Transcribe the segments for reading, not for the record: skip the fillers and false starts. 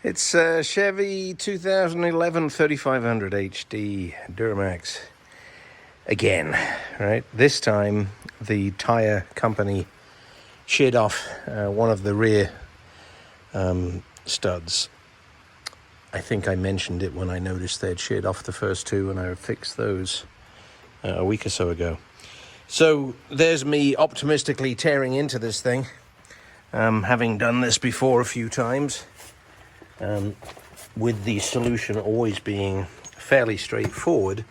It's Chevy 2011 3500 HD Duramax again, right? This time the tire company sheared off one of the rear studs. I think I mentioned it when I noticed they'd sheared off the first two, and I fixed those a week or so ago. So there's me optimistically tearing into this thing, having done this before a few times. With the solution always being fairly straightforward,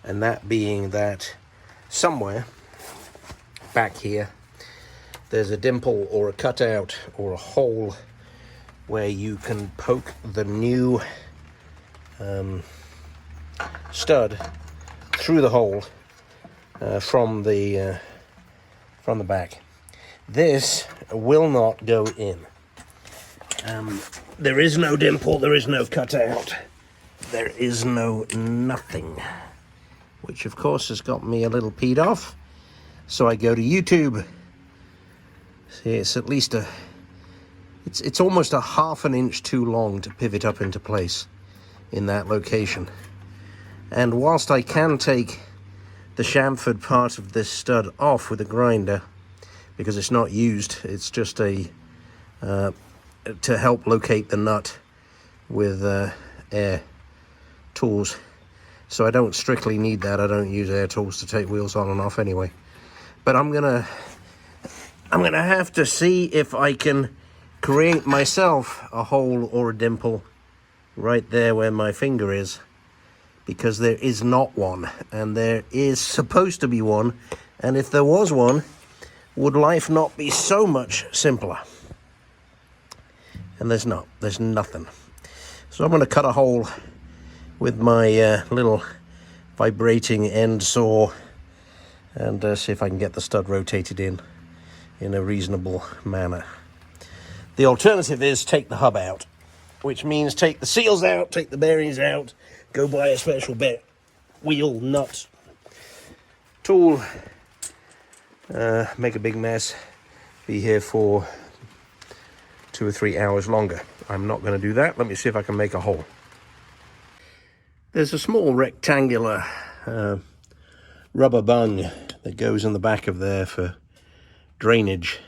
and that being that somewhere back here there's a dimple or a cutout or a hole where you can poke the new stud through the hole from the back. This will not go in. There is no dimple, there is no cutout, there is no nothing, which of course has got me a little peed off. So I go to YouTube. See, it's at least it's almost a half an inch too long to pivot up into place in that location. And whilst I can take the chamfered part of this stud off with a grinder, because it's not used, it's just a to help locate the nut with air tools. So I don't strictly need that. I don't use air tools to take wheels on and off anyway. But I'm gonna have to see if I can create myself a hole or a dimple right there where my finger is, because there is not one, and there is supposed to be one. And if there was one, would life not be so much simpler? And there's nothing. So I'm going to cut a hole with my little vibrating end saw and see if I can get the stud rotated in a reasonable manner. The alternative is take the hub out, which means take the seals out, take the bearings out, go buy a special wheel nut tool, make a big mess, be here for 2 or 3 hours longer. I'm not going to do that. Let me see if I can make a hole. There's a small rectangular rubber bung that goes in the back of there for drainage.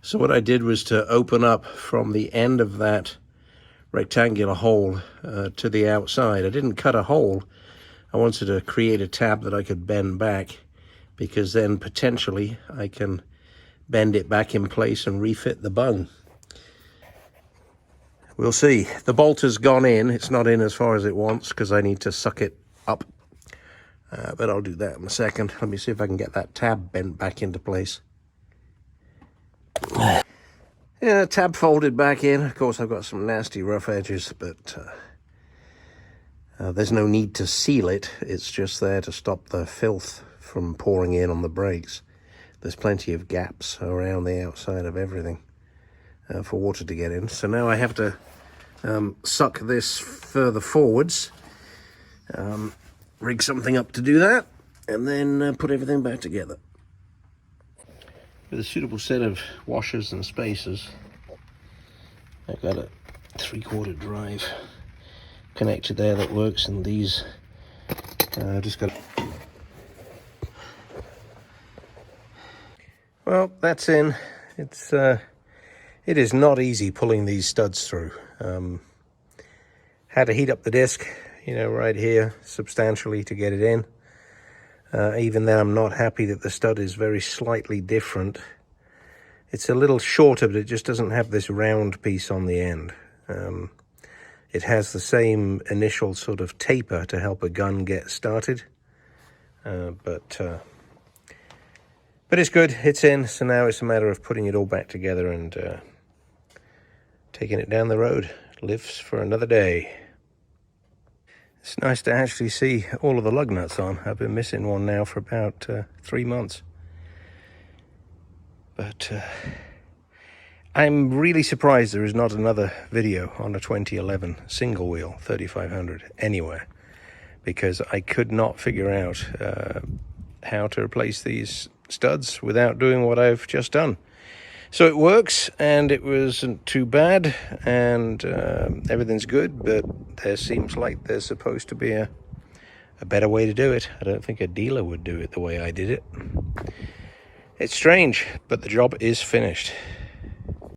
So what I did was to open up from the end of that rectangular hole to the outside. I didn't cut a hole. I wanted to create a tab that I could bend back, because then potentially I can bend it back in place and refit the bung. We'll see. The bolt has gone in. It's not in as far as it wants because I need to suck it up. But I'll do that in a second. Let me see if I can get that tab bent back into place. Yeah, tab folded back in. Of course, I've got some nasty rough edges, but there's no need to seal it. It's just there to stop the filth from pouring in on the brakes. There's plenty of gaps around the outside of everything for water to get in. So now I have to suck this further forwards, rig something up to do that, and then put everything back together. With a suitable set of washers and spacers, I've got a 3/4 drive connected there that works, and these just got. Well, that's in. It is not easy pulling these studs through. Had to heat up the disc, right here substantially to get it in. Even then, I'm not happy that the stud is very slightly different. It's a little shorter, but it just doesn't have this round piece on the end. It has the same initial sort of taper to help a gun get started. But it's good, it's in, so now it's a matter of putting it all back together and taking it down the road. Lives for another day. It's nice to actually see all of the lug nuts on. I've been missing one now for about 3 months. But I'm really surprised there is not another video on a 2011 single wheel 3500 anywhere, because I could not figure out how to replace these studs without doing what I've just done. So it works, and it wasn't too bad, and everything's good, but there seems like there's supposed to be a better way to do it. I don't think a dealer would do it the way I did it. It's strange, but the job is finished.